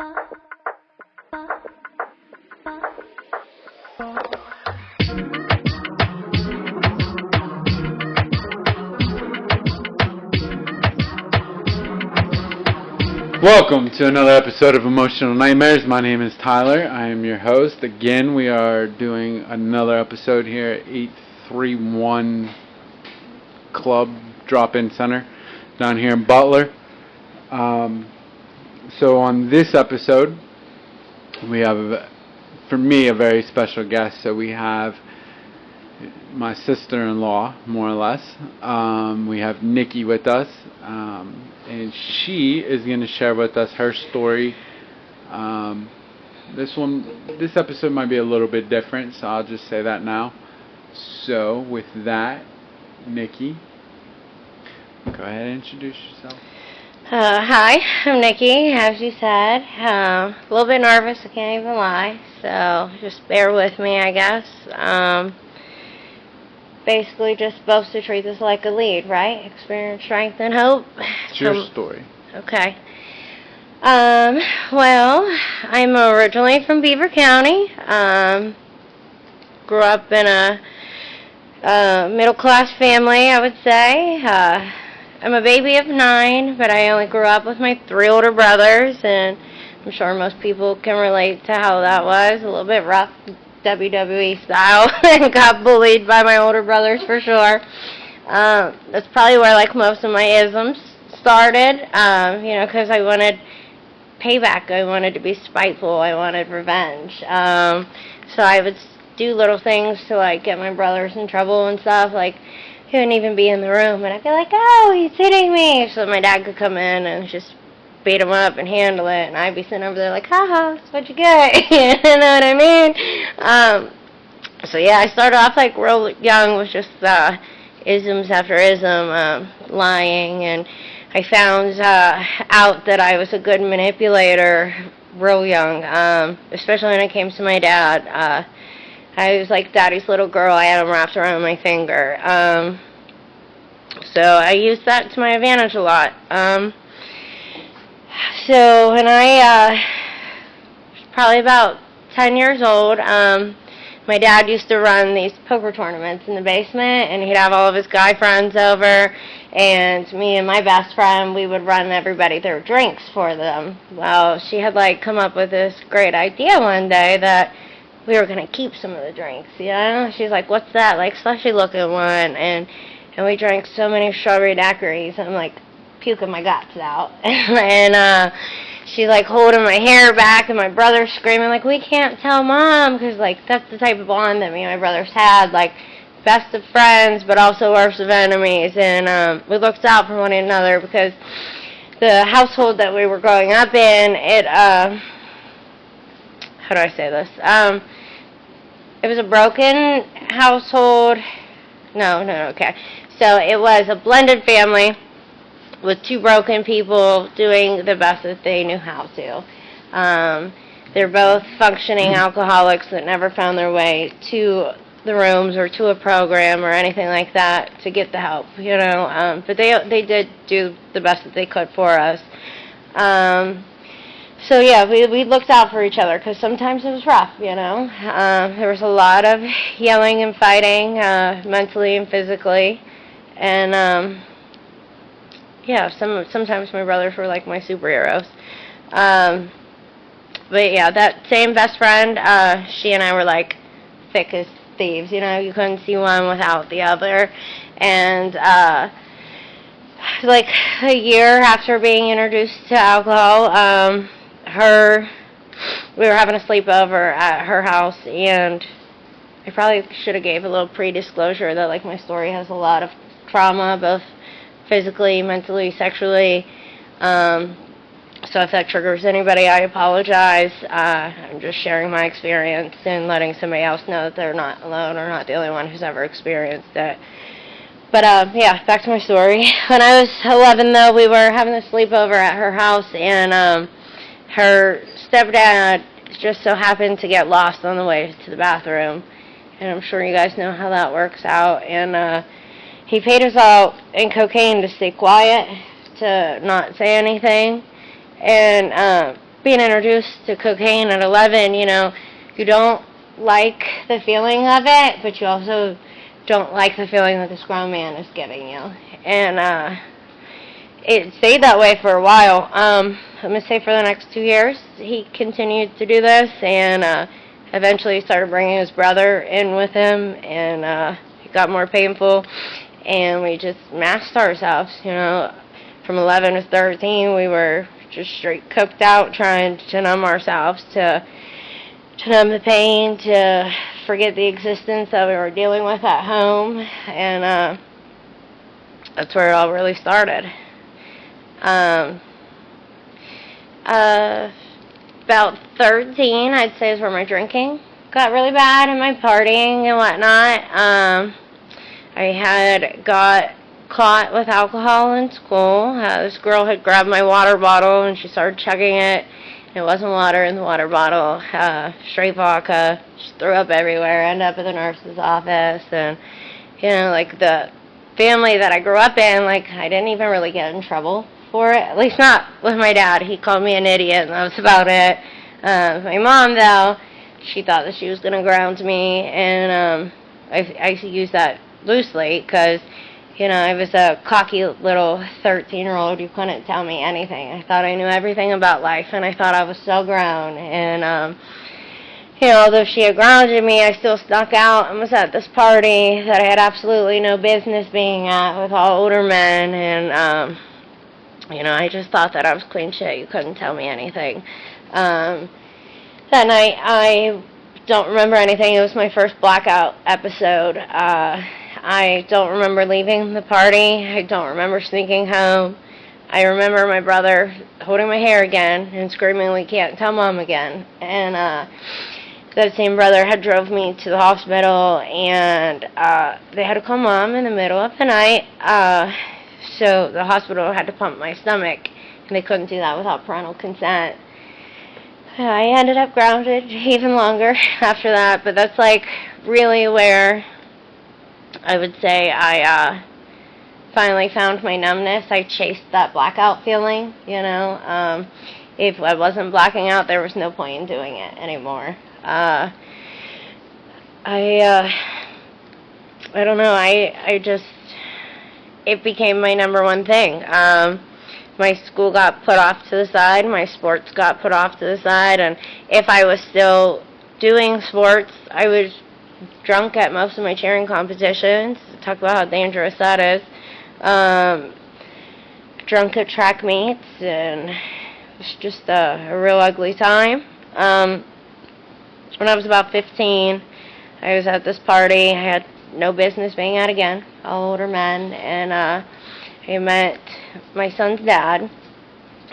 Welcome to another episode of Emotional Nightmares. My name is Tyler. I am your host. Again, we are doing another episode here at 831 Club Drop-In Center down here in Butler. So on this episode, we have, for me, a very special guest. So we have my sister-in-law, more or less. We have Nikki with us, and she is going to share with us her story. This episode might be a little bit different, so I'll just say that now. So with that, Nikki, go ahead and introduce yourself. Hi, I'm Nikki, as you said. A little bit nervous, I can't even lie, so just bear with me, I guess. Basically just supposed to treat this like a lead, right? Experience, strength, and hope. It's your story. Okay. Well, I'm originally from Beaver County. Grew up in a middle-class family, I would say. I'm a baby of 9, but I only grew up with my 3 older brothers, and I'm sure most people can relate to how that was. A little bit rough, WWE style, and got bullied by my older brothers for sure. That's probably where like most of my isms started, because I wanted payback. I wanted to be spiteful. I wanted revenge. So I would do little things to like get my brothers in trouble and stuff. Like he wouldn't even be in the room, and I'd be like, "Oh, he's hitting me!" So my dad could come in and just beat him up and handle it, and I'd be sitting over there like, haha, that's what you get. You know what I mean? So yeah, I started off like real young with just isms after ism, lying, and I found out that I was a good manipulator real young, especially when it came to my dad. I was like daddy's little girl. I had him wrapped around my finger. So I used that to my advantage a lot. So when I was probably about 10 years old, my dad used to run these poker tournaments in the basement, and he'd have all of his guy friends over, and me and my best friend, we would run everybody their drinks for them. Well, she had like come up with this great idea one day that we were going to keep some of the drinks, you know? She's like, what's that? Like slushy looking one, and we drank so many strawberry daiquiris, and I'm like, puking my guts out. And she's like holding my hair back, and my brother's screaming like, we can't tell mom, because like that's the type of bond that me and my brothers had, like best of friends but also worst of enemies. And we looked out for one another because the household that we were growing up in, it how do I say this, it was a broken household. Okay, so it was a blended family with 2 broken people doing the best that they knew how to. They're both functioning alcoholics that never found their way to the rooms or to a program or anything like that to get the help, but they did do the best that they could for us. So yeah, we looked out for each other because sometimes it was rough, There was a lot of yelling and fighting, mentally and physically, and yeah, sometimes my brothers were like my superheroes. But yeah, that same best friend, she and I were like thick as thieves, you couldn't see one without the other. And like a year after being introduced to alcohol, we were having a sleepover at her house, and I probably should have gave a little pre-disclosure that like my story has a lot of trauma, both physically, mentally, sexually. So if that triggers anybody, I apologize. I'm just sharing my experience and letting somebody else know that they're not alone or not the only one who's ever experienced it. But yeah, back to my story. When I was 11, though, we were having a sleepover at her house, and her stepdad just so happened to get lost on the way to the bathroom. And I'm sure you guys know how that works out. And he paid us all in cocaine to stay quiet, to not say anything. And being introduced to cocaine at 11, you don't like the feeling of it, but you also don't like the feeling that this grown man is giving you. And it stayed that way for a while. I'm going to say for the next 2 years, he continued to do this, and eventually started bringing his brother in with him, and it got more painful, and we just masked ourselves. From 11 to 13, we were just straight cooked out, trying to numb ourselves, to numb the pain, to forget the existence that we were dealing with at home, and that's where it all really started. About 13, I'd say, is where my drinking got really bad and my partying and whatnot. I had got caught with alcohol in school. This girl had grabbed my water bottle and she started chugging it. It wasn't water in the water bottle, straight vodka. She threw up everywhere, ended up at the nurse's office. And, like the family that I grew up in, like I didn't even really get in trouble for it. At least not with my dad. He called me an idiot and that was about it. My mom, though, she thought that she was going to ground me. And I use that loosely because I was a cocky little 13-year-old who couldn't tell me anything. I thought I knew everything about life, and I thought I was so grown. And, although she had grounded me, I still snuck out and was at this party that I had absolutely no business being at with all older men. And, I just thought that I was clean shit. You couldn't tell me anything. That night, I don't remember anything. It was my first blackout episode. I don't remember leaving the party. I don't remember sneaking home. I remember my brother holding my hair again and screaming, "We can't tell Mom again." And that same brother had drove me to the hospital, and they had to call Mom in the middle of the night. So the hospital had to pump my stomach, and they couldn't do that without parental consent. I ended up grounded even longer after that, but that's like really where I would say I finally found my numbness. I chased that blackout feeling, If I wasn't blacking out, there was no point in doing it anymore. I don't know, I just, it became my number one thing. My school got put off to the side, my sports got put off to the side, and if I was still doing sports, I was drunk at most of my cheering competitions. Talk about how dangerous that is. Drunk at track meets, and it was just a real ugly time. When I was about 15, I was at this party. I had no business being at again, all older men, and I met my son's dad,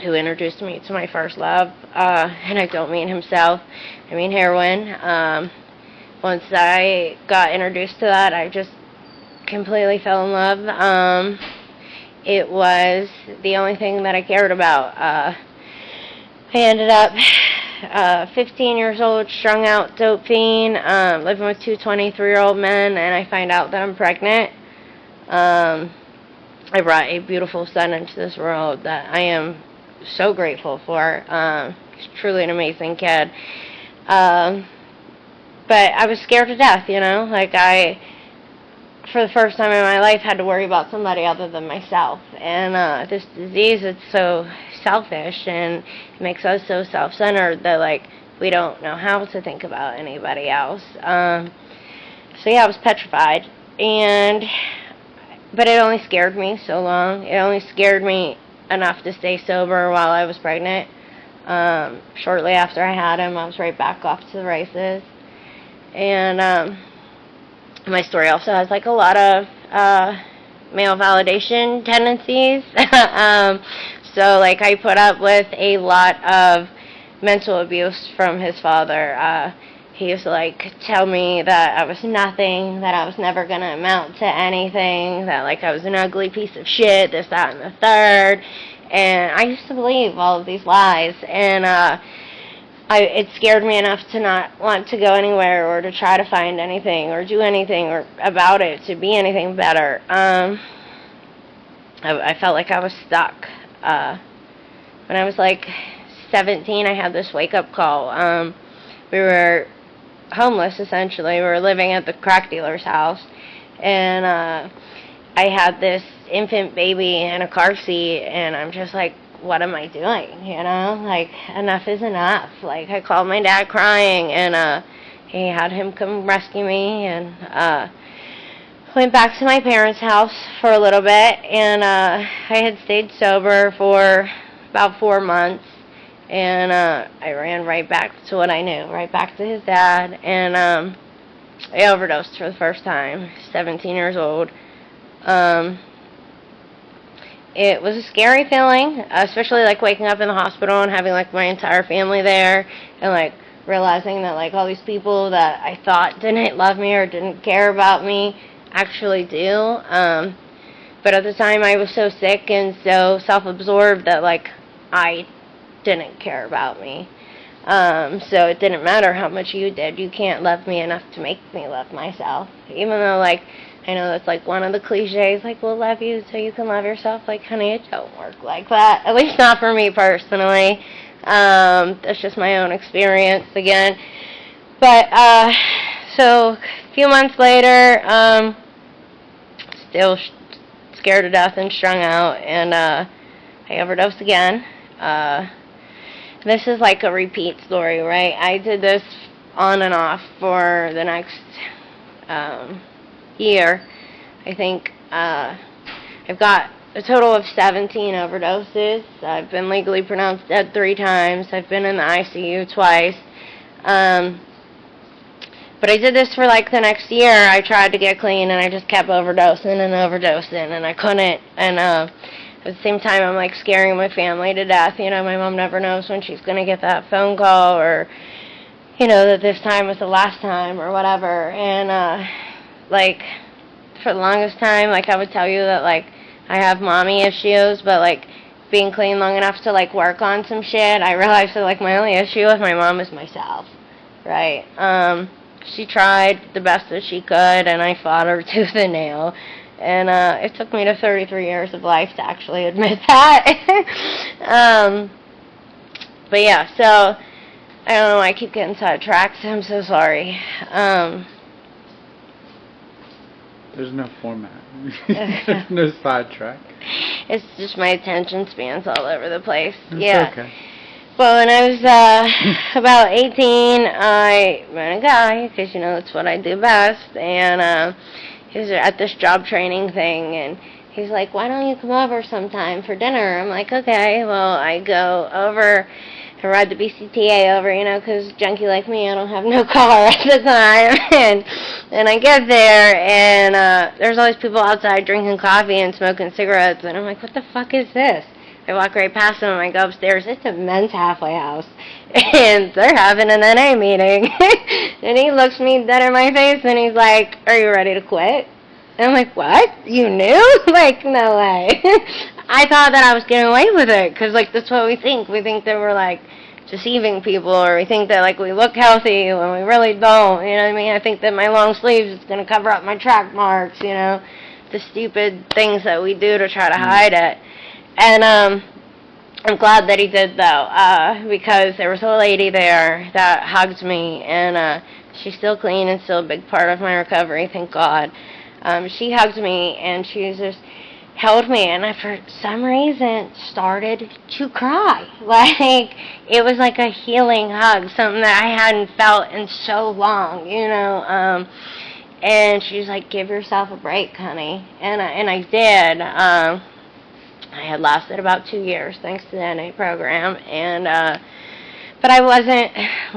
who introduced me to my first love, and I don't mean himself, I mean heroin. Once I got introduced to that, I just completely fell in love. It was the only thing that I cared about. I ended up 15 years old, strung out, dope fiend, living with two 23-year-old men, and I find out that I'm pregnant. I brought a beautiful son into this world that I am so grateful for. He's truly an amazing kid. But I was scared to death, Like I, for the first time in my life, had to worry about somebody other than myself. And this disease, it's so selfish, and it makes us so self-centered that, like, we don't know how to think about anybody else. So yeah, I was petrified. But it only scared me so long. It only scared me enough to stay sober while I was pregnant. Shortly after I had him, I was right back off to the races. And my story also has like a lot of male validation tendencies. So like I put up with a lot of mental abuse from his father. He used to like tell me that I was nothing, that I was never going to amount to anything, that like I was an ugly piece of shit, this, that, and the third. And I used to believe all of these lies. And it scared me enough to not want to go anywhere or to try to find anything or do anything or about it to be anything better. I felt like I was stuck. When I was like 17, I had this wake-up call. We were homeless, essentially. We were living at the crack dealer's house, and I had this infant baby in a car seat, and I'm just like, what am I doing, you know? Like, enough is enough. Like, I called my dad crying, and he had him come rescue me, and went back to my parents' house for a little bit, and I had stayed sober for about 4 months, and I ran right back to what I knew, right back to his dad, and I overdosed for the first time, 17 years old. It was a scary feeling, especially like waking up in the hospital and having like my entire family there, and like realizing that like all these people that I thought didn't love me or didn't care about me actually do. But at the time I was so sick and so self-absorbed that like I didn't care about me. So it didn't matter how much you did. You can't love me enough to make me love myself. Even though like I know that's like one of the cliches, like, we'll love you so you can love yourself. Like, honey, it don't work like that. At least not for me personally. That's just my own experience again. But, so a few months later, still scared to death and strung out, and I overdosed again. This is like a repeat story, right? I did this on and off for the next year. I think I've got a total of 17 overdoses. I've been legally pronounced dead 3 times. I've been in the ICU twice. But I did this for like the next year. I tried to get clean, and I just kept overdosing and overdosing, and I couldn't. And at the same time, I'm like scaring my family to death. You know, my mom never knows when she's going to get that phone call, or, you know, that this time was the last time or whatever. And like, for the longest time, like, I would tell you that, like, I have mommy issues, but, like, being clean long enough to, like, work on some shit, I realized that, like, my only issue with my mom is myself, right? She tried the best that she could, and I fought her tooth and nail, and it took me to 33 years of life to actually admit that. But, yeah, so, I don't know why I keep getting sidetracked, I'm so sorry. There's no format. There's no sidetrack. It's just my attention span's all over the place. It's yeah. Okay. Well, when I was about 18, I met a guy, because, you know, that's what I do best, and he was at this job training thing, and he's like, why don't you come over sometime for dinner? I'm like, okay. Well, I go over, I ride the BCTA over, you know, because junkie like me, I don't have no car at the time, and I get there, and there's all these people outside drinking coffee and smoking cigarettes, and I'm like, what the fuck is this? I walk right past them, and I go upstairs. It's a men's halfway house, and they're having an NA meeting, and he looks me dead in my face, and he's like, are you ready to quit? And I'm like, what? You knew? Like, no way. I thought that I was getting away with it, because, like, that's what we think. We think that we're, like, deceiving people, or we think that, like, we look healthy when we really don't, you know what I mean? I think that my long sleeves is going to cover up my track marks, you know, the stupid things that we do to try to hide it. And I'm glad that he did, though, because there was a lady there that hugged me, and she's still clean and still a big part of my recovery, thank God. She hugged me, and she just held me, and I, for some reason, started to cry. Like, it was like a healing hug, something that I hadn't felt in so long, you know. And she was like, give yourself a break, honey. And I did. I had lasted about 2 years, thanks to the NA program, and but I wasn't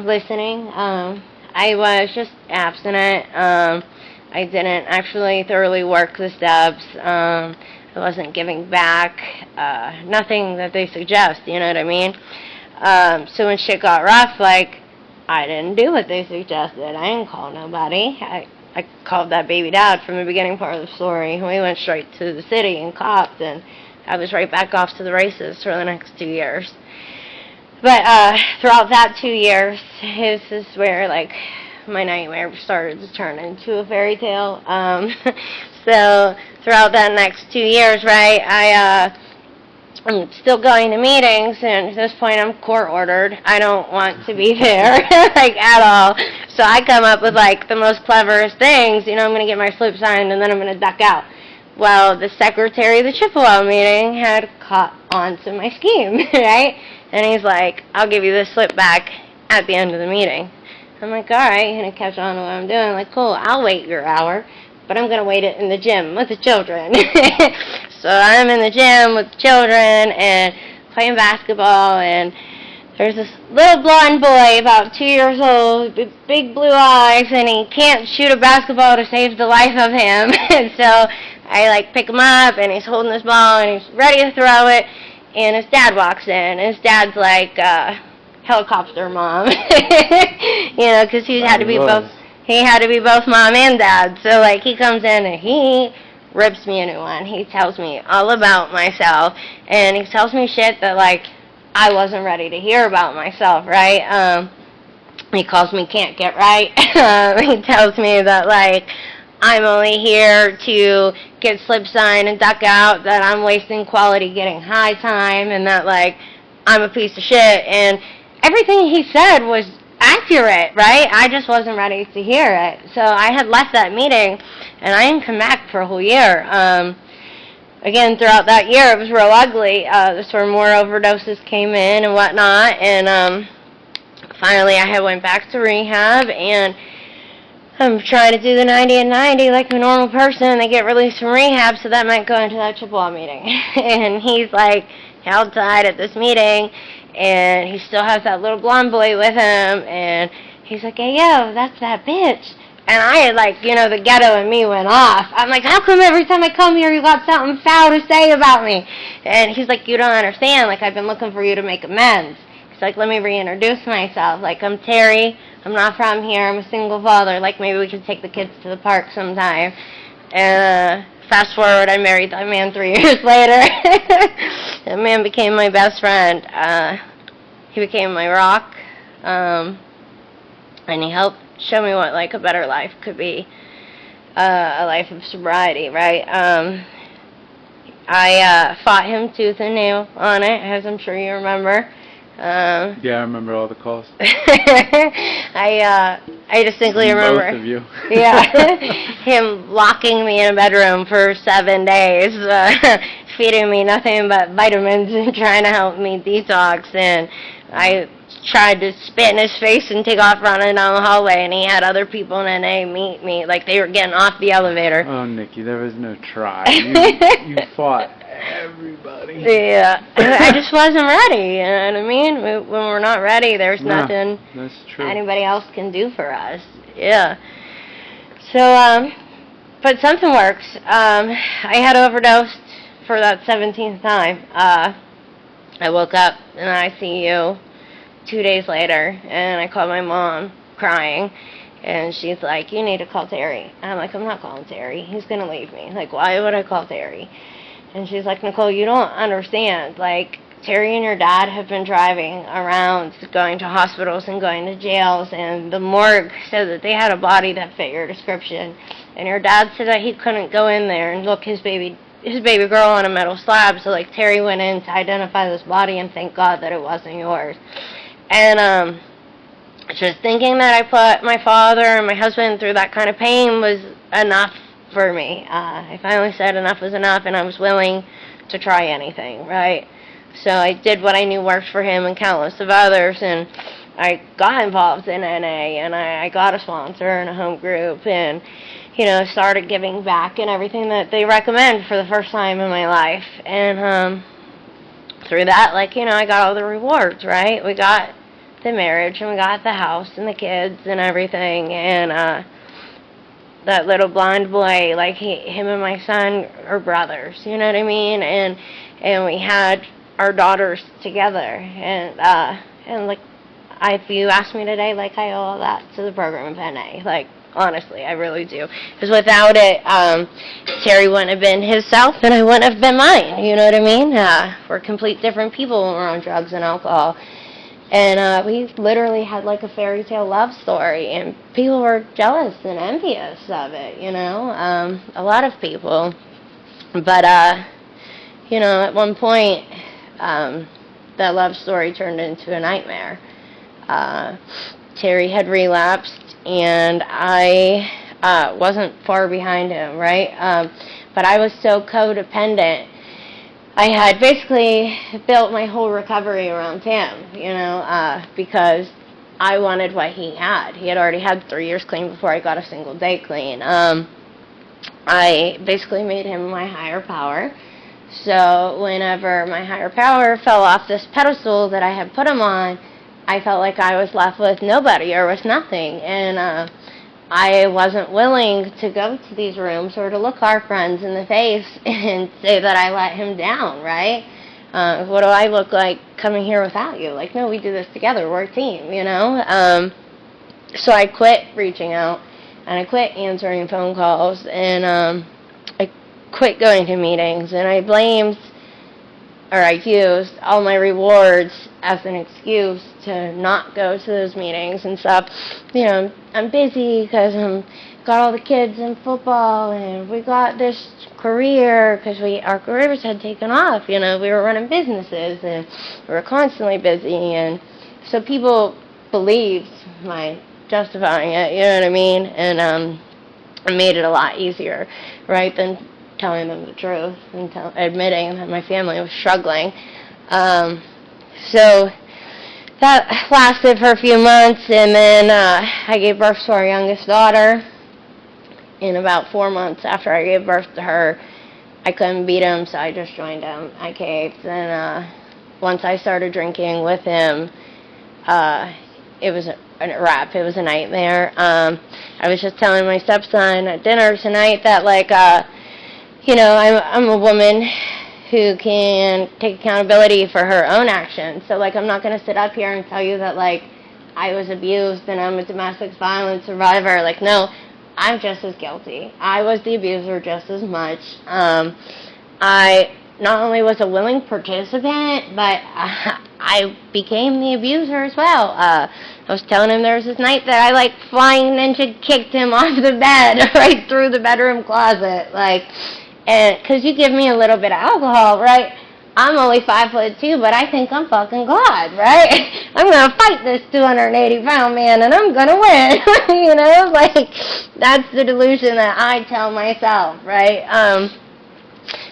listening. I was just abstinent. I didn't actually thoroughly work the steps. I wasn't giving back. Nothing that they suggest, you know what I mean? So when shit got rough, like, I didn't do what they suggested. I didn't call nobody. I called that baby dad from the beginning part of the story. We went straight to the city and copped, and I was right back off to the races for the next 2 years. But throughout that 2 years, this is where, like, my nightmare started to turn into a fairy tale. So throughout that next 2 years, right, I'm still going to meetings, and at this point I'm court ordered. I don't want to be there, like, at all. So I come up with, like, the most cleverest things. I'm going to get my slip signed, and then I'm going to duck out. Well, the secretary of the Chippewa meeting had caught on to my scheme, right? And he's like, I'll give you this slip back at the end of the meeting. I'm like, all right, and I catch on to what I'm doing. I'm like, cool, I'll wait your hour, but I'm going to wait it in the gym with the children. So I'm in the gym with the children and playing basketball, and there's this little blonde boy, about 2 years old, with big blue eyes, and he can't shoot a basketball to save the life of him. And so I, like, pick him up, and he's holding this ball, and he's ready to throw it, and his dad walks in, and his dad's like, helicopter mom, because he had to be both mom and dad. So, like, he comes in, and he rips me a new one. He tells me all about myself, and he tells me shit that, like, I wasn't ready to hear about myself, right? He calls me can't get right. He tells me that, like, I'm only here to get slip signed and duck out, that I'm wasting quality getting high time, and that, like, I'm a piece of shit. And everything he said was accurate, right? I just wasn't ready to hear it. So I had left that meeting, and I didn't come back for a whole year. Again, throughout that year, it was real ugly. That's where more overdoses came in and whatnot. And finally, I had went back to rehab, and I'm trying to do the 90 and 90 like a normal person. They get released from rehab, so that might go into that Chippewa meeting. And he's, like, held tight at this meeting, and he still has that little blonde boy with him, and he's like, hey, yo, that's that bitch. And I had, like, the ghetto in me went off. I'm like, how come every time I come here you got something foul to say about me? And he's like, you don't understand. Like, I've been looking for you to make amends. He's like, let me reintroduce myself. Like, I'm Terry. I'm not from here. I'm a single father. Like, maybe we could take the kids to the park sometime. And fast forward, I married that man 3 years later. That man became my best friend. He became my rock. And he helped show me what, like, a better life could be, a life of sobriety, right? I fought him tooth and nail on it, as I'm sure you remember. Yeah, I remember all the calls. I distinctly remember. Both of you. Yeah, him locking me in a bedroom for 7 days, feeding me nothing but vitamins and trying to help me detox, and I tried to spit in his face and take off running down the hallway, and he had other people in NA meet me, like they were getting off the elevator. Oh, Nikki, there was no try. You fought everybody. Yeah, I just wasn't ready, you know what I mean? When we're not ready, there's nothing that's true. Anybody else can do for us. Yeah. So, but something works. I had overdosed for that 17th time. I woke up in the ICU 2 days later, and I called my mom crying, and she's like, you need to call Terry. And I'm like, I'm not calling Terry. He's going to leave me. Like, why would I call Terry? And she's like, Nicole, you don't understand. Like, Terry and your dad have been driving around, going to hospitals and going to jails, and the morgue said that they had a body that fit your description. And your dad said that he couldn't go in there and look his baby girl on a metal slab, so, like, Terry went in to identify this body, and thank God that it wasn't yours. And just thinking that I put my father and my husband through that kind of pain was enough for me. I finally said enough was enough, and I was willing to try anything, right? So I did what I knew worked for him and countless of others, and I got involved in NA, and I got a sponsor and a home group, and, started giving back and everything that they recommend for the first time in my life. And through that, I got all the rewards, right? We got the marriage, and we got the house and the kids and everything, and that little blonde boy, him and my son are brothers, you know what I mean? And we had our daughters together, and if you ask me today, I owe all that to the program of NA, honestly, I really do. Because without it, Terry wouldn't have been his self, and I wouldn't have been mine, you know what I mean? We're complete different people when we're on drugs and alcohol. And we literally had a fairy tale love story, and people were jealous and envious of it, a lot of people. But, at one point, that love story turned into a nightmare. Terry had relapsed, and I wasn't far behind him, right? But I was so codependent. I had basically built my whole recovery around him, because I wanted what he had. He had already had 3 years clean before I got a single day clean. I basically made him my higher power. So whenever my higher power fell off this pedestal that I had put him on, I felt like I was left with nobody or with nothing. And I wasn't willing to go to these rooms or to look our friends in the face and say that I let him down, right? What do I look like coming here without you? Like, no, we do this together. We're a team, So I quit reaching out, and I quit answering phone calls, and I quit going to meetings, and I used all my rewards as an excuse to not go to those meetings and stuff. I'm busy because got all the kids in football, and we got this career because our careers had taken off. We were running businesses, and we were constantly busy, and so people believed my justifying it, you know what I mean? And it made it a lot easier, right, than telling them the truth and admitting that my family was struggling. So that lasted for a few months, and then I gave birth to our youngest daughter. In about 4 months after I gave birth to her, I couldn't beat him, so I just joined him. I caved, and once I started drinking with him, it was a wrap. It was a nightmare. I was just telling my stepson at dinner tonight that, I'm a woman who can take accountability for her own actions. So, I'm not going to sit up here and tell you that, I was abused and I'm a domestic violence survivor. No, I'm just as guilty. I was the abuser just as much. I not only was a willing participant, but I became the abuser as well. I was telling him there was this night that I, flying ninja kicked him off the bed right through the bedroom closet. And because you give me a little bit of alcohol, right? I'm only 5'2", but I think I'm fucking God, right? I'm gonna fight this 280-pound man, and I'm gonna win. That's the delusion that I tell myself, right?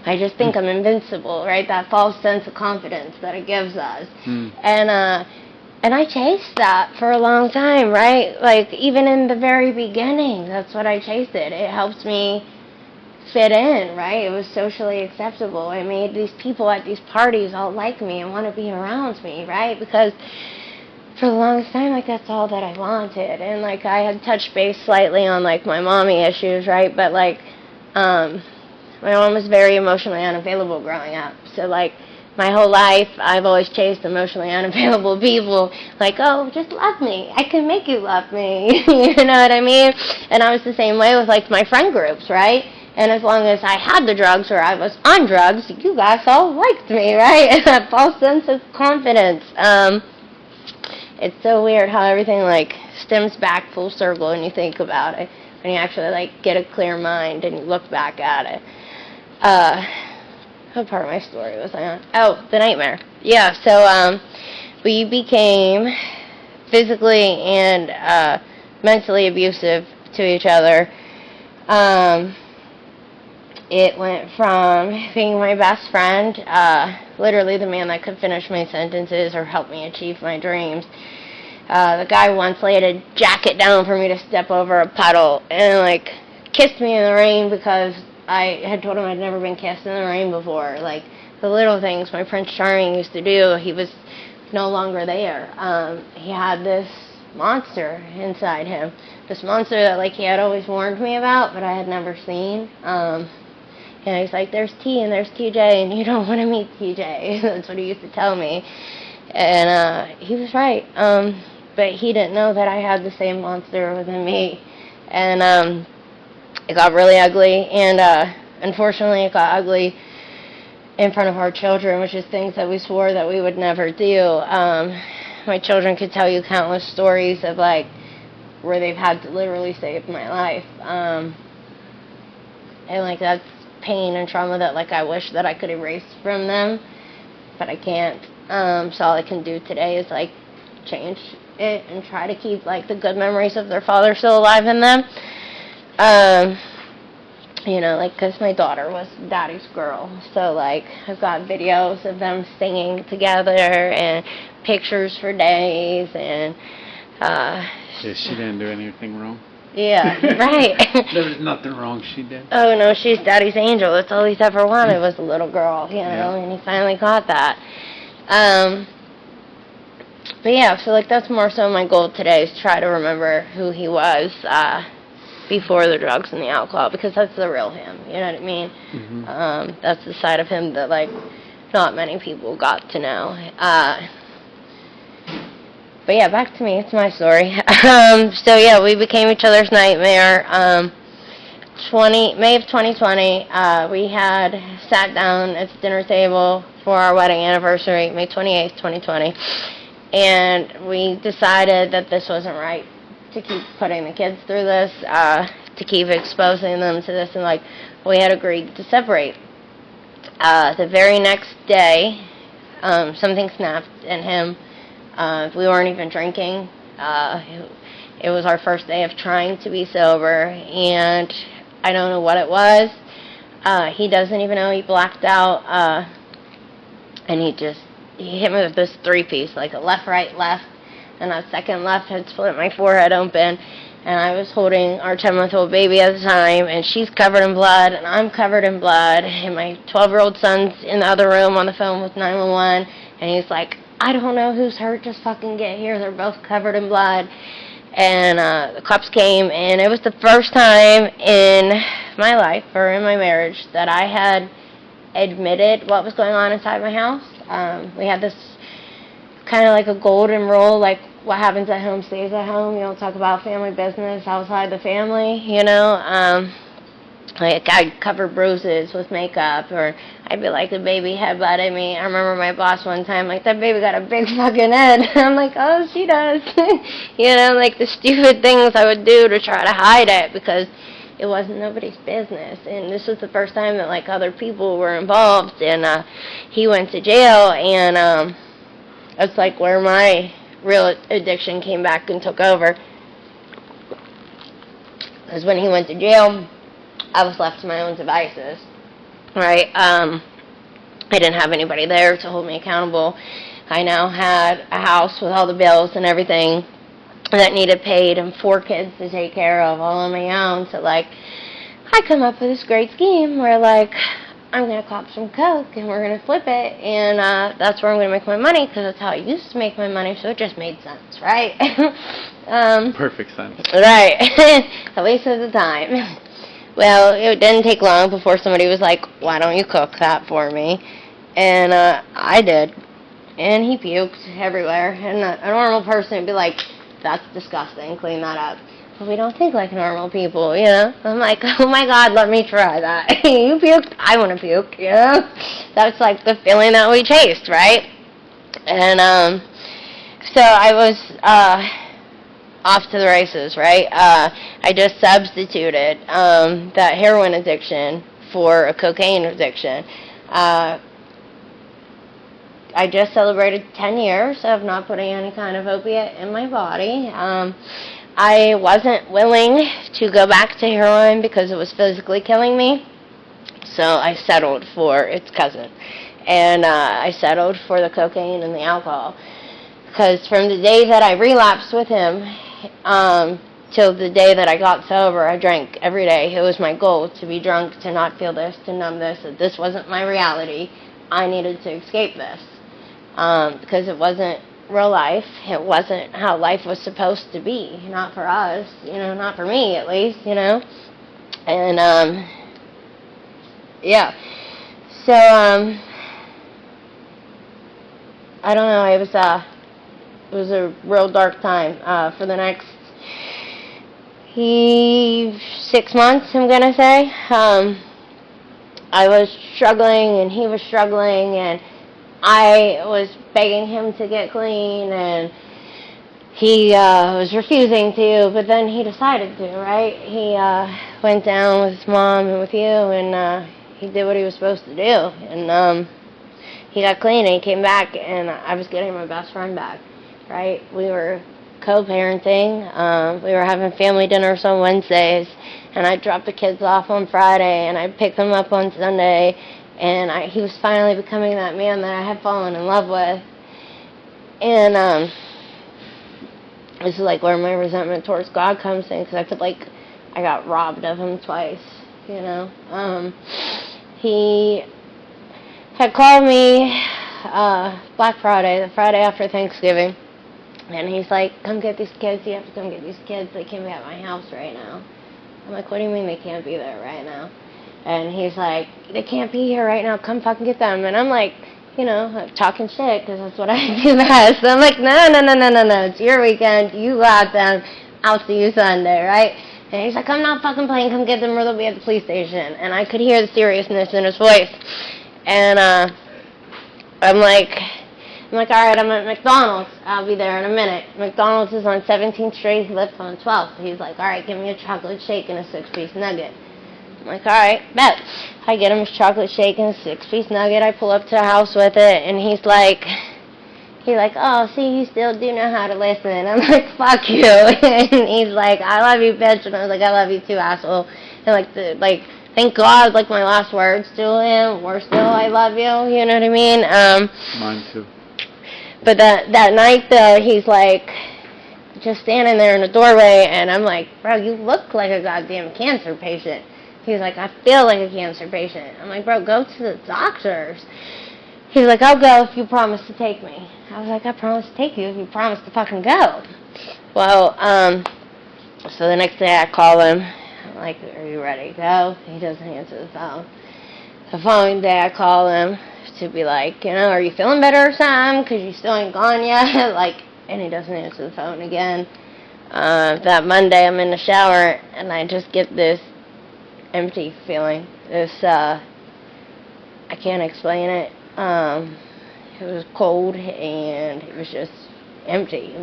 I just think I'm invincible, right? That false sense of confidence that it gives us, and I chased that for a long time, right? Even in the very beginning, that's what I chased. It helps me fit in, right? It was socially acceptable. I made these people at these parties all like me and want to be around me, right? Because for the longest time, that's all that I wanted. And, I had touched base slightly on, my mommy issues, right? But, my mom was very emotionally unavailable growing up. So, my whole life, I've always chased emotionally unavailable people. Oh, just love me. I can make you love me. You know what I mean? And I was the same way with, my friend groups, right? And as long as I had the drugs or I was on drugs, you guys all liked me, right? And that false sense of confidence. It's so weird how everything, stems back full circle when you think about it. When you actually, get a clear mind and you look back at it. What part of my story was I on? Oh, the nightmare. Yeah, so we became physically and mentally abusive to each other. It went from being my best friend, literally the man that could finish my sentences or help me achieve my dreams. The guy once laid a jacket down for me to step over a puddle and, kissed me in the rain because I had told him I'd never been kissed in the rain before. The little things my Prince Charming used to do, he was no longer there. He had this monster inside him. This monster that, he had always warned me about, but I had never seen. And he's like, there's T and there's TJ, and you don't want to meet TJ. That's what he used to tell me. And he was right. But he didn't know that I had the same monster within me. And it got really ugly. And unfortunately, it got ugly in front of our children, which is things that we swore that we would never do. My children could tell you countless stories of, where they've had to literally save my life. And, that's pain and trauma that I wish that I could erase from them. but I can't. So all I can do today is, like, change it and try to keep, like, the good memories of their father still alive in them. You know, like, because my daughter was daddy's girl. So, like, I've got videos of them singing together and pictures for days. And, Yeah, she didn't do anything wrong. Yeah, right. There was nothing wrong she did. Oh, no, she's daddy's angel. That's all he's ever wanted was a little girl, you know, and he finally got that. But, yeah, so, like, that's more so my goal today is try to remember who he was before the drugs and the alcohol, because that's the real him, you know what I mean? Mm-hmm. That's the side of him that, like, not many people got to know. But yeah, back to me. It's my story. So yeah, we became each other's nightmare. May of 2020, we had sat down at the dinner table for our wedding anniversary, May 28th, 2020, and we decided that this wasn't right to keep putting the kids through this, to keep exposing them to this, and like we had agreed to separate. The very next day, something snapped in him. We weren't even drinking. It was our first day of trying to be sober, and I don't know what it was. He doesn't even know he blacked out, and he hit me with this three-piece, like a left, right, left, and that second left had split my forehead open, and I was holding our 10-month-old baby at the time, and she's covered in blood, and I'm covered in blood, and my 12-year-old son's in the other room on the phone with 911, and he's like, I don't know who's hurt, just fucking get here. They're both covered in blood. And the cops came, and it was the first time in my life, or in my marriage, that I had admitted what was going on inside my house. We had this kind of like a golden rule, like what happens at home stays at home. You don't talk about family business outside the family, you know. Like I'd cover bruises with makeup, or I'd be like, the baby headbutted me. I remember my boss one time, like, that baby got a big fucking head. I'm like, oh, she does. You know, like the stupid things I would do to try to hide it because it wasn't nobody's business. And this was the first time that, like, other people were involved. And he went to jail, and that's, like, where my real addiction came back and took over. Because when he went to jail, I was left to my own devices, right? I didn't have anybody there to hold me accountable. I now had a house with all the bills and everything that needed paid and 4 kids to take care of all on my own. So, like, I come up with this great scheme where, like, I'm going to cop some coke and we're going to flip it, and that's where I'm going to make my money because that's how I used to make my money, so it just made sense, right? Perfect sense. Right. At least at the time. Well, it didn't take long before somebody was like, why don't you cook that for me? And I did. And he puked everywhere. And a normal person would be like, that's disgusting, clean that up. But we don't think like normal people, you know? I'm like, oh my God, let me try that. You puked, I want to puke, you know? That's like the feeling that we chased, right? And so I was off to the races, right? I just substituted that heroin addiction for a cocaine addiction. I just celebrated 10 years of not putting any kind of opiate in my body. I wasn't willing to go back to heroin because it was physically killing me, so I settled for its cousin. And I settled for the cocaine and the alcohol. Because from the day that I relapsed with him till the day that I got sober, I drank every day. It was my goal to be drunk, to not feel this, to numb this, that this wasn't my reality. I needed to escape this. Because it wasn't real life. It wasn't how life was supposed to be. Not for us, you know, not for me at least, you know. And, yeah. So, I don't know, it was a real dark time. For the next 6 months, I'm going to say, I was struggling and he was struggling, and I was begging him to get clean, and he was refusing to, but then he decided to, right? He went down with his mom and with you, and he did what he was supposed to do. And he got clean and he came back, and I was getting my best friend back, right? We were co-parenting. We were having family dinners on Wednesdays, and I dropped the kids off on Friday, and I picked them up on Sunday, and he was finally becoming that man that I had fallen in love with. And this is like where my resentment towards God comes in, because I feel like I got robbed of him twice, you know. He had called me Black Friday, the Friday after Thanksgiving, and he's like, come get these kids, you have to come get these kids, they can't be at my house right now. I'm like, what do you mean they can't be there right now? And he's like, they can't be here right now, come fucking get them. And I'm like, you know, talking shit, because that's what I do best. So I'm like, no, it's your weekend, you got them, I'll see you Sunday, right? And he's like, I'm not fucking playing, come get them or they'll be at the police station. And I could hear the seriousness in his voice. And I'm like, all right, I'm at McDonald's, I'll be there in a minute. McDonald's is on 17th Street, he lives on 12th. So he's like, all right, give me a chocolate shake and a 6-piece nugget. I'm like, all right, bet. I get him his chocolate shake and a 6-piece nugget. I pull up to the house with it, and he's like, oh, see, you still do know how to listen. I'm like, fuck you. And he's like, I love you, bitch. And I was like, I love you too, asshole. And thank God, like my last words to him were still, I love you. You know what I mean? Mine too. But that night, he's like, just standing there in the doorway, and I'm like, bro, you look like a goddamn cancer patient. He's like, I feel like a cancer patient. I'm like, bro, go to the doctors. He's like, I'll go if you promise to take me. I was like, I promise to take you if you promise to fucking go. Well, so the next day I call him. I'm like, are you ready to go? He doesn't answer the phone. The following day I call him to be like, you know, are you feeling better or something? Because you still ain't gone yet. And he doesn't answer the phone again. That Monday I'm in the shower, and I just get this empty feeling. This, I can't explain it. It was cold, and it was just empty.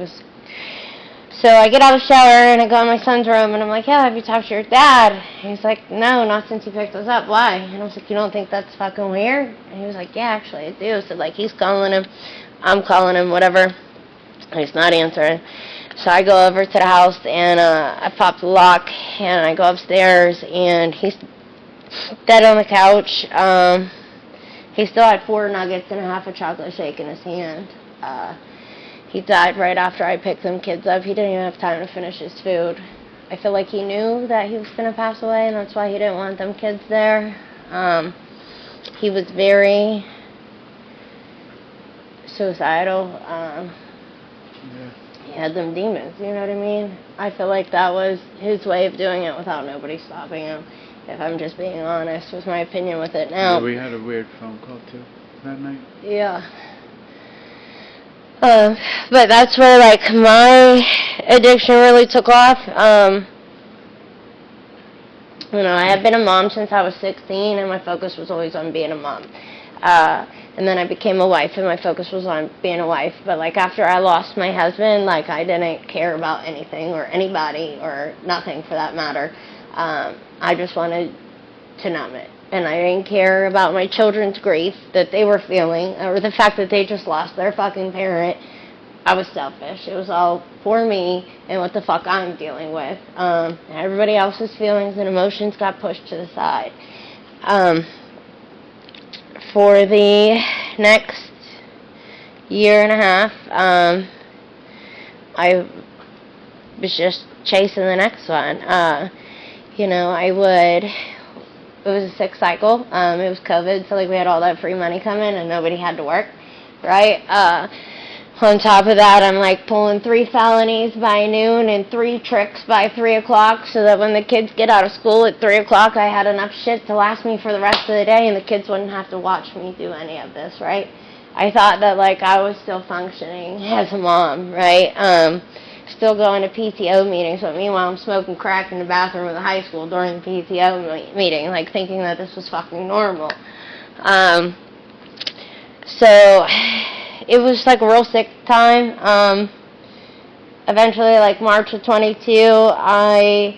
So I get out of the shower, and I go in my son's room, and I'm like, yeah, have you talked to your dad? And he's like, no, not since he picked us up. Why? And I was like, you don't think that's fucking weird? And he was like, yeah, actually, I do. So, he's calling him, I'm calling him, whatever, and he's not answering. So I go over to the house, and I pop the lock, and I go upstairs, and he's dead on the couch. He still had 4 nuggets and a half a chocolate shake in his hand. He died right after I picked them kids up. He didn't even have time to finish his food. I feel like he knew that he was going to pass away, and that's why he didn't want them kids there. He was very suicidal. Yeah. He had them demons, you know what I mean? I feel like that was his way of doing it without nobody stopping him, if I'm just being honest with my opinion with it now. Yeah, we had a weird phone call too that night. Yeah. But that's where, my addiction really took off. I had been a mom since I was 16, and my focus was always on being a mom. And then I became a wife, and my focus was on being a wife. But, after I lost my husband, I didn't care about anything or anybody or nothing for that matter. I just wanted to numb it. And I didn't care about my children's grief that they were feeling or the fact that they just lost their fucking parent. I was selfish. It was all for me and what the fuck I'm dealing with. Everybody else's feelings and emotions got pushed to the side. For the next year and a half, I was just chasing the next one. It was a sick cycle. It was COVID, so we had all that free money coming and nobody had to work, right? On top of that, I'm pulling 3 felonies by noon and 3 tricks by 3 o'clock so that when the kids get out of school at 3 o'clock, I had enough shit to last me for the rest of the day and the kids wouldn't have to watch me do any of this, right? I thought that I was still functioning as a mom, right? Still going to PTO meetings, but meanwhile I'm smoking crack in the bathroom of the high school during the PTO meeting, thinking that this was fucking normal. So it was a real sick time. Eventually, March of 22, I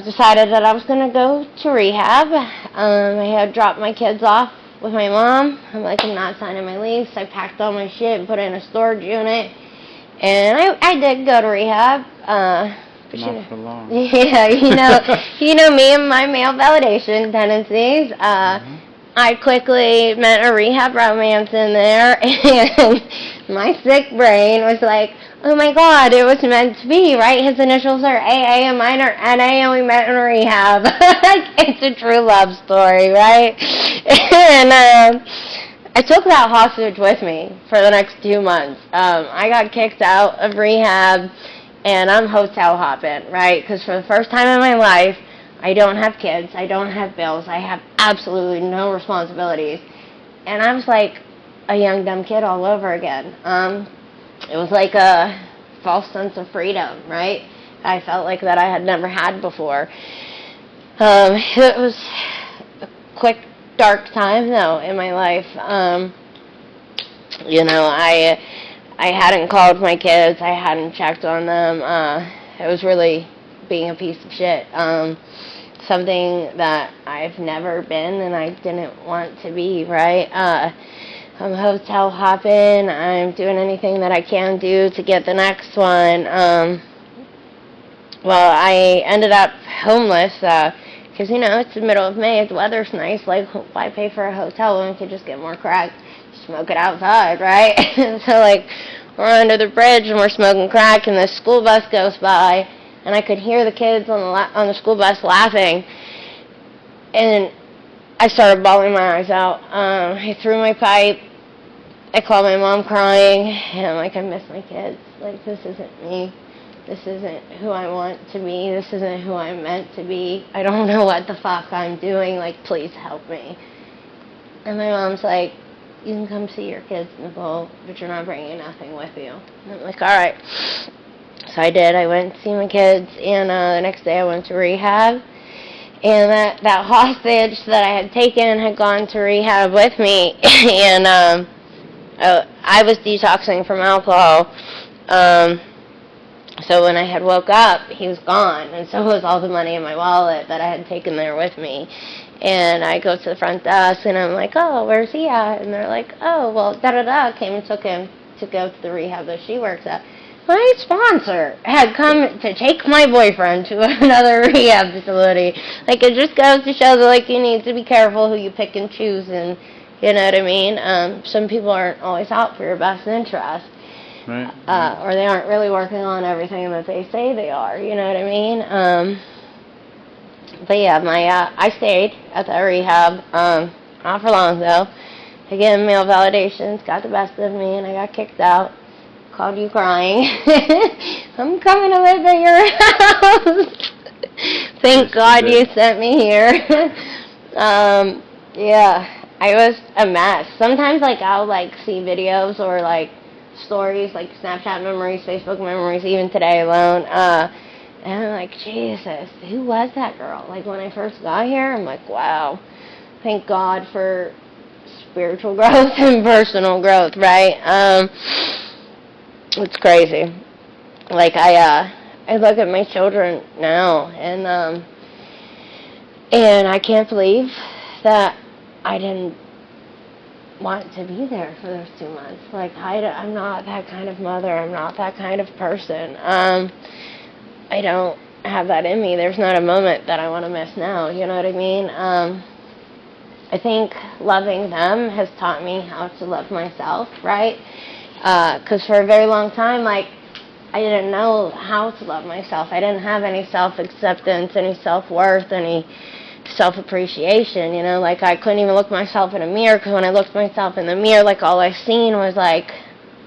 decided that I was going to go to rehab. I had dropped my kids off with my mom. I'm like, I'm not signing my lease. I packed all my shit and put it in a storage unit. And I did go to rehab. Not for long. Yeah, you know me and my male validation tendencies. I quickly met a rehab romance in there, and my sick brain was like, oh my God, it was meant to be, right? His initials are AA and mine are NA, and we met in rehab. It's a true love story, right? And I took that hostage with me for the next 2 months. I got kicked out of rehab, and I'm hotel hopping, right? Because for the first time in my life, I don't have kids, I don't have bills, I have absolutely no responsibilities. And I was like a young, dumb kid all over again. It was like a false sense of freedom, right? I felt like that I had never had before. It was a quick, dark time, though, in my life. I hadn't called my kids, I hadn't checked on them. It was really being a piece of shit. Something that I've never been and I didn't want to be, right? I'm hotel hopping. I'm doing anything that I can do to get the next one. I ended up homeless because, it's the middle of May. The weather's nice. Like, why pay for a hotel when we could just get more crack, smoke it outside, right? So, we're under the bridge and we're smoking crack and this school bus goes by. And I could hear the kids on the school bus laughing, and I started bawling my eyes out. I threw my pipe. I called my mom crying, and I'm like, I miss my kids. Like, this isn't me. This isn't who I want to be. This isn't who I'm meant to be. I don't know what the fuck I'm doing. Like, please help me. And my mom's like, you can come see your kids, Nicole, but you're not bringing nothing with you. And I'm like, all right. So I did. I went to see my kids, and the next day I went to rehab. And that hostage that I had taken had gone to rehab with me, and I was detoxing from alcohol. So when I had woke up, he was gone, and so was all the money in my wallet that I had taken there with me. And I go to the front desk, and I'm like, oh, where's he at? And they're like, oh, well, da-da-da, came and took him to go to the rehab that she works at. My sponsor had come to take my boyfriend to another rehab facility. Like, it just goes to show that, you need to be careful who you pick and choose, and you know what I mean? Some people aren't always out for your best interest. Right. Or they aren't really working on everything that they say they are, you know what I mean? But yeah, I stayed at that rehab, not for long though. Again, male validations got the best of me, and I got kicked out. Called you crying. I'm coming to live at your house. Thank God you sent me here. Yeah, I was a mess. Sometimes, I'll, see videos or, stories, Snapchat memories, Facebook memories, even today alone. And I'm like, Jesus, who was that girl? When I first got here, I'm like, wow. Thank God for spiritual growth and personal growth, right? It's crazy. I look at my children now, and I can't believe that I didn't want to be there for those 2 months. I'm not that kind of mother. I'm not that kind of person. I don't have that in me. There's not a moment that I want to miss now. You know what I mean? I think loving them has taught me how to love myself, right? Because for a very long time, I didn't know how to love myself. I didn't have any self-acceptance, any self-worth, any self-appreciation, I couldn't even look myself in a mirror, because when I looked myself in the mirror, all I seen was,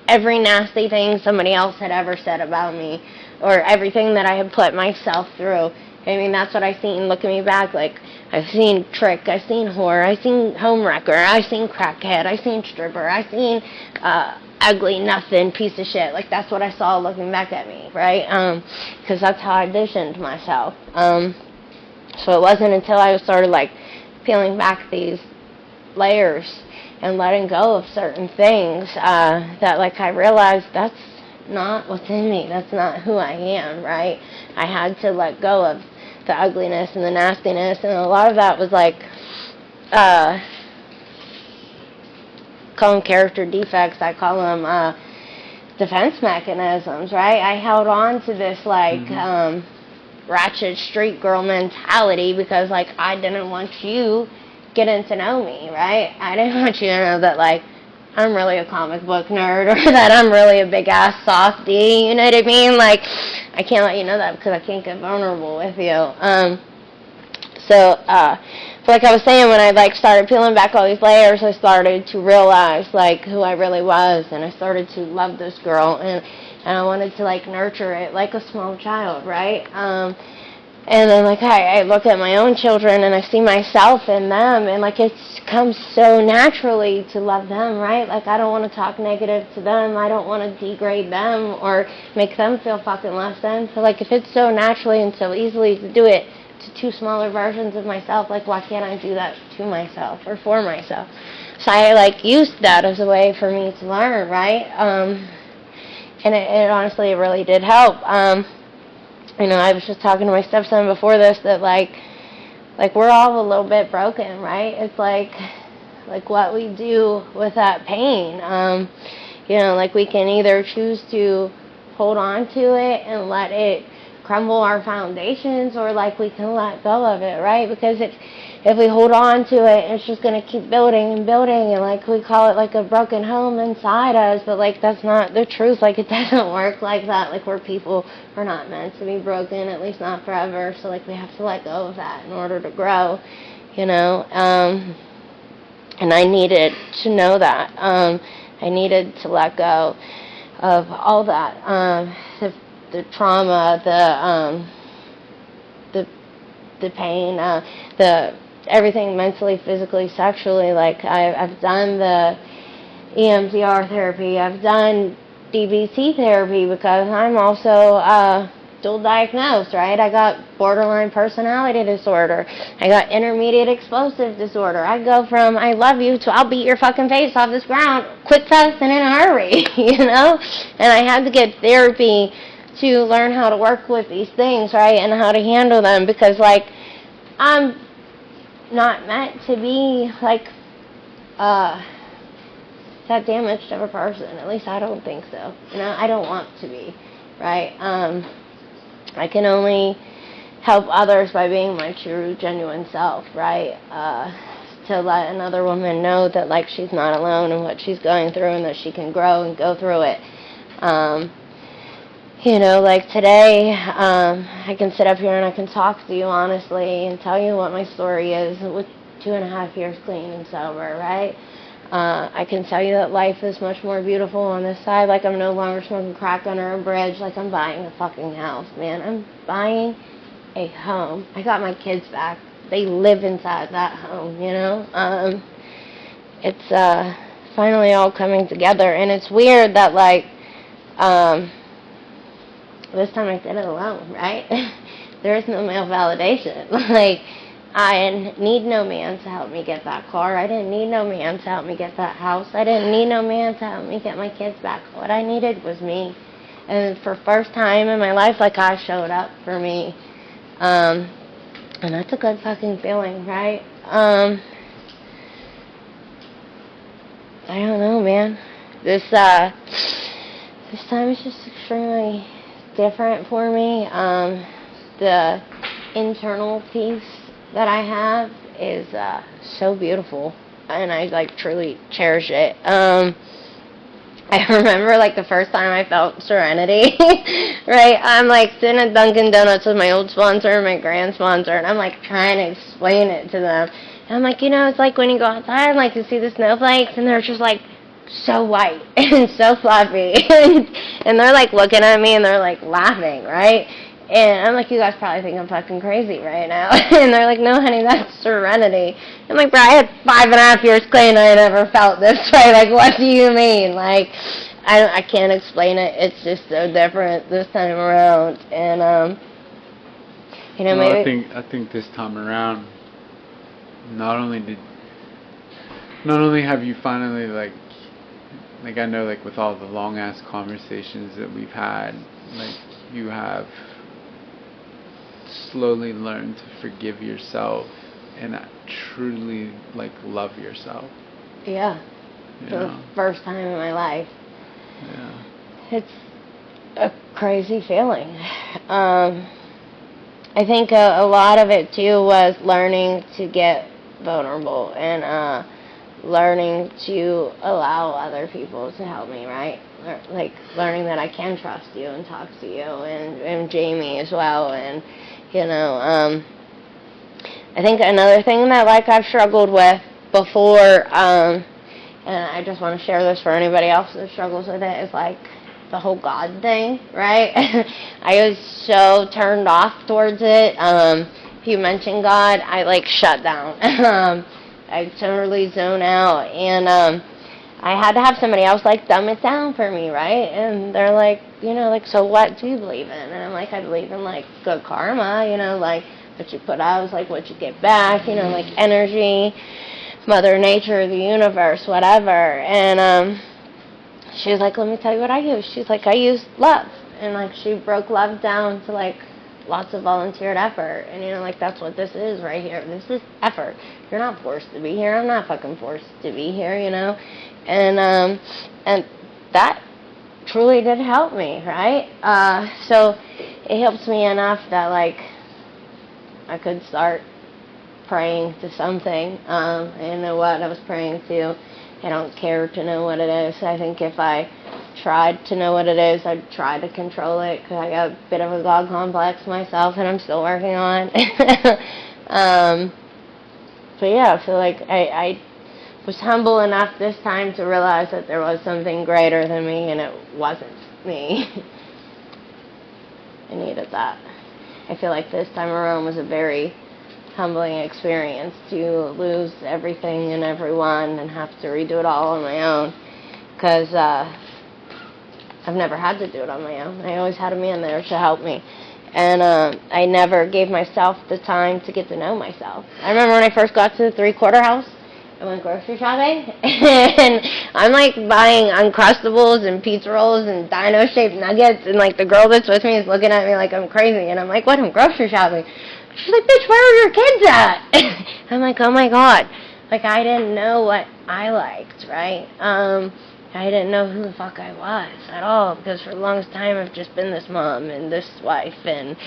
every nasty thing somebody else had ever said about me, or everything that I had put myself through. I mean, that's what I seen looking me back. I've seen trick, I've seen whore, I've seen homewrecker, I've seen crackhead, I've seen stripper, I've seen ugly, nothing, piece of shit. That's what I saw looking back at me, right? Because that's how I visioned myself. So it wasn't until I started, peeling back these layers and letting go of certain things that, I realized that's not what's in me. That's not who I am, right? I had to let go of the ugliness and the nastiness, and a lot of that was, call them character defects. I call them defense mechanisms, right? I held on to this, like, ratchet street girl mentality because, like, I didn't want you getting to know me, right? I didn't want you to know that, like, I'm really a comic book nerd or that I'm really a big-ass softie, you know what I mean? Like, I can't let you know that because I can't get vulnerable with you. So like I was saying, when I, like, started peeling back all these layers, I started to realize, like, who I really was, and I started to love this girl, and I wanted to, like, nurture it like a small child, right? And then, like, I look at my own children, and I see myself in them, and, like, it comes so naturally to love them, right? Like, I don't want to talk negative to them. I don't want to degrade them or make them feel fucking less than. So, like, if it's so naturally and so easily to do it to two smaller versions of myself, like, why can't I do that to myself or for myself? So I, like, used that as a way for me to learn, right? And it honestly, it really did help. You know, I was just talking to my stepson before this that, like we're all a little bit broken, right? It's like what we do with that pain. You know, like, we can either choose to hold on to it and let it crumble our foundations, or, like, we can let go of it, right? Because if we hold on to it, it's just going to keep building and building, and, like, we call it, like, a broken home inside us, but, like, that's not the truth. Like, it doesn't work like that. Like, we're people, we're not meant to be broken, at least not forever, so, like, we have to let go of that in order to grow, you know? And I needed to know that. I needed to let go of all that, the trauma, the pain, the everything mentally, physically, sexually. Like, I've done the EMDR therapy. I've done DBT therapy because I'm also dual diagnosed, right? I got borderline personality disorder. I got intermediate explosive disorder. I go from I love you to I'll beat your fucking face off this ground quick, fast, and in a hurry, you know? And I had to get therapy to learn how to work with these things, right? And how to handle them, because, like, I'm not meant to be, like, that damaged of a person. At least I don't think so. You know, I don't want to be, right? I can only help others by being my true, genuine self, right? To let another woman know that, like, she's not alone in what she's going through and that she can grow and go through it. You know, like, today, I can sit up here and I can talk to you honestly and tell you what my story is with 2.5 years clean and sober, right? I can tell you that life is much more beautiful on this side. Like, I'm no longer smoking crack under a bridge. Like, I'm buying a fucking house, man. I'm buying a home. I got my kids back. They live inside that home, you know? It's finally all coming together. And it's weird that, like, this time I did it alone, right? There is no male validation. Like, I need no man to help me get that car. I didn't need no man to help me get that house. I didn't need no man to help me get my kids back. What I needed was me. And for the first time in my life, like, I showed up for me. And that's a good fucking feeling, right? I don't know, man. This time is just extremely different for me. The internal peace that I have is so beautiful, and I, like, truly cherish it. I remember, like, the first time I felt serenity, right? I'm, like, sitting at Dunkin' Donuts with my old sponsor and my grand sponsor, and I'm, like, trying to explain it to them. And I'm like, you know, it's like when you go outside and, like, you see the snowflakes, and they're just, like, so white and so fluffy. And they're, like, looking at me, and they're, like, laughing, right? And I'm like, you guys probably think I'm fucking crazy right now. And they're like, no, honey, that's serenity. I'm like, bro, I had 5.5 years clean. I never felt this way. Like, what do you mean? Like, I can't explain it. It's just so different this time around. And, you know, well, maybe... I think this time around, not only have you finally, like, I know, like, with all the long-ass conversations that we've had, like, you have slowly learned to forgive yourself and truly, like, love yourself. Yeah. for the first time in my life. Yeah. It's a crazy feeling. I think a lot of it too was learning to get vulnerable and learning to allow other people to help me, right? Like learning that I can trust you and talk to you and Jamie as well. And I think another thing that like I've struggled with before, and I just want to share this for anybody else that struggles with it, is like the whole God thing, right? I was so turned off towards it. If you mention God, I like shut down. I totally zone out, and I had to have somebody else like dumb it down for me, right? And they're like, like, so what do you believe in? And I'm like, I believe in like good karma, like what you put out is like what you get back, like energy, Mother Nature, the universe, whatever. And she was like, let me tell you what I use. She's like, I use love. And like she broke love down to like lots of volunteered effort. And like that's what this is right here. This is effort. You're not forced to be here. I'm not fucking forced to be here, And that truly did help me, right? So it helps me enough that like I could start praying to something. I didn't know what I was praying to. I don't care to know what it is. I think if I tried to know what it is, I'd try to control it, because I got a bit of a God complex myself, and I'm still working on. But yeah, I feel like I was humble enough this time to realize that there was something greater than me, and it wasn't me. I needed that. I feel like this time around was a very humbling experience to lose everything and everyone and have to redo it all on my own, because I've never had to do it on my own. I always had a man there to help me, and I never gave myself the time to get to know myself. I remember when I first got to the 3-quarter house, I went grocery shopping, and I'm like buying Uncrustables and pizza rolls and dino-shaped nuggets, and like the girl that's with me is looking at me like I'm crazy, and I'm like, what, I'm grocery shopping? She's like, bitch, where are your kids at? I'm like, oh my God. Like, I didn't know what I liked, right? I didn't know who the fuck I was at all, because for the longest time I've just been this mom and this wife, and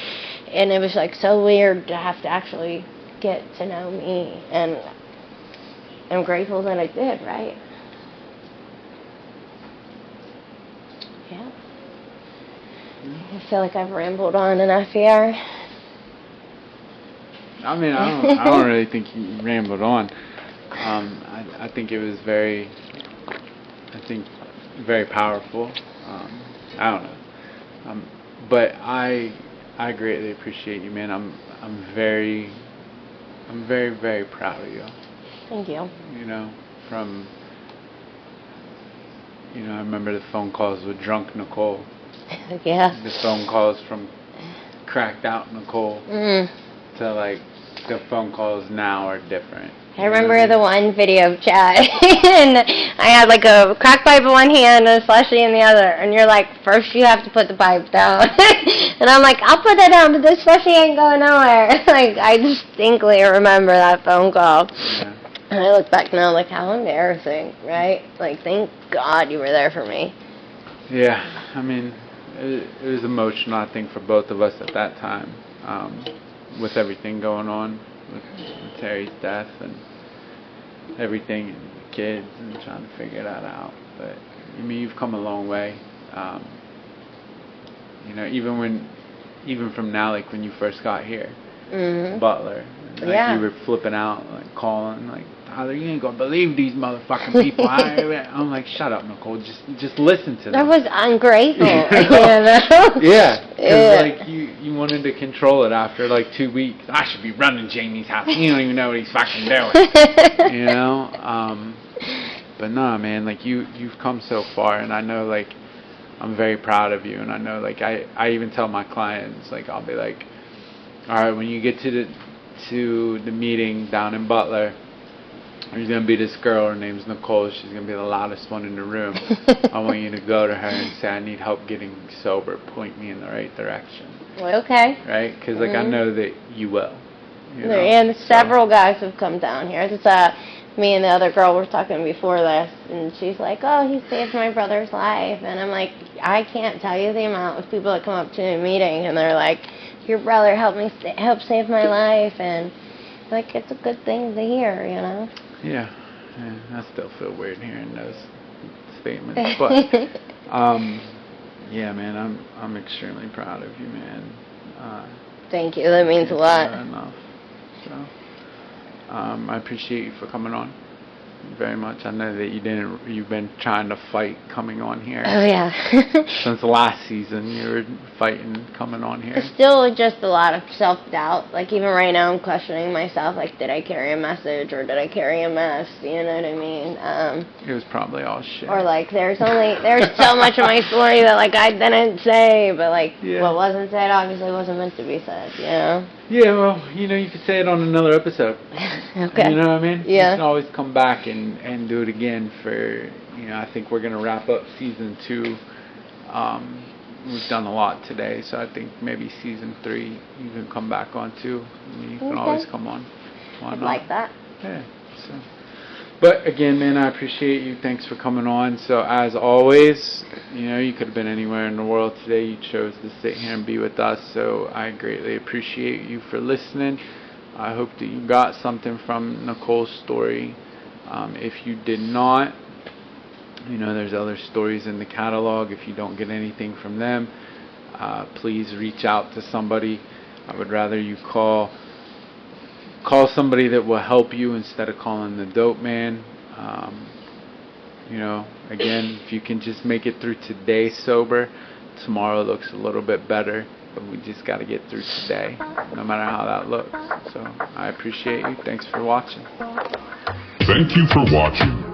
it was like so weird to have to actually get to know me, and I'm grateful that I did, right? Yeah. I feel like I've rambled on enough here. I mean, I don't really think you rambled on. I think it was very powerful. I don't know. But I greatly appreciate you, man. I'm very, very proud of you. Thank you. I remember the phone calls with drunk Nicole. Yeah. The phone calls from cracked out Nicole to like the phone calls now are different. I remember the one video chat, and I had like a crack pipe in one hand and a slushie in the other, and you're like, first you have to put the pipe down. And I'm like, I'll put that down, but this slushie ain't going nowhere. Like, I distinctly remember that phone call. Yeah. And I look back now, like, how embarrassing, right? Like, thank God you were there for me. Yeah, I mean, it was emotional, I think, for both of us at that time, with everything going on, with Terry's death and everything, and the kids, and trying to figure that out. But, I mean, you've come a long way. Even from now, like when you first got here, Butler, like you were flipping out, like calling, like, Tyler, you ain't gonna believe these motherfucking people. I'm like, shut up, Nicole. Just listen to them. That was ungrateful. Yeah, because like you wanted to control it after like 2 weeks. I should be running Jamie's house. He don't even know what he's fucking doing. But nah, man, like you've come so far, and I know like I'm very proud of you, and I know like I even tell my clients, like I'll be like, all right, when you get to the meeting down in Butler, there's going to be this girl, her name's Nicole, she's going to be the loudest one in the room. I want you to go to her and say, I need help getting sober, point me in the right direction. Okay. Right? Because like I know that you will. And several guys have come down here. It's me and the other girl were talking before this, and she's like, oh, he saved my brother's life. And I'm like, I can't tell you the amount of people that come up to me in a meeting, and they're like, your brother helped save my life. And, like, it's a good thing to hear, you know? Yeah. I still feel weird hearing those statements. But, yeah, man, I'm extremely proud of you, man. Thank you. That means a lot. Enough. So, I appreciate you for coming on very much. I know that you've been trying to fight coming on here. Oh, yeah. Since last season, you were fighting coming on here. It's still just a lot of self-doubt. Like, even right now, I'm questioning myself, like, did I carry a message or did I carry a mess? You know what I mean? It was probably all shit. Or, like, there's so much of my story that, like, I didn't say, but, like, what wasn't said obviously wasn't meant to be said, you know? Yeah, well, you know, you could say it on another episode. Okay. You know what I mean? Yeah. You can always come back and do it again for, you know, I think we're going to wrap up season 2. We've done a lot today, so I think maybe season 3 you can come back on too. I mean, you can always come on. I'd like that. Yeah. So. But again, man, I appreciate you. Thanks for coming on. So as always, you know, you could have been anywhere in the world today. You chose to sit here and be with us. So I greatly appreciate you for listening. I hope that you got something from Nicole's story. If you did not, you know, there's other stories in the catalog. If you don't get anything from them, please reach out to somebody. I would rather you call somebody that will help you instead of calling the dope man. You know, again, if you can just make it through today sober, tomorrow looks a little bit better, but we just got to get through today, no matter how that looks. So I appreciate you. Thanks for watching. Thank you for watching.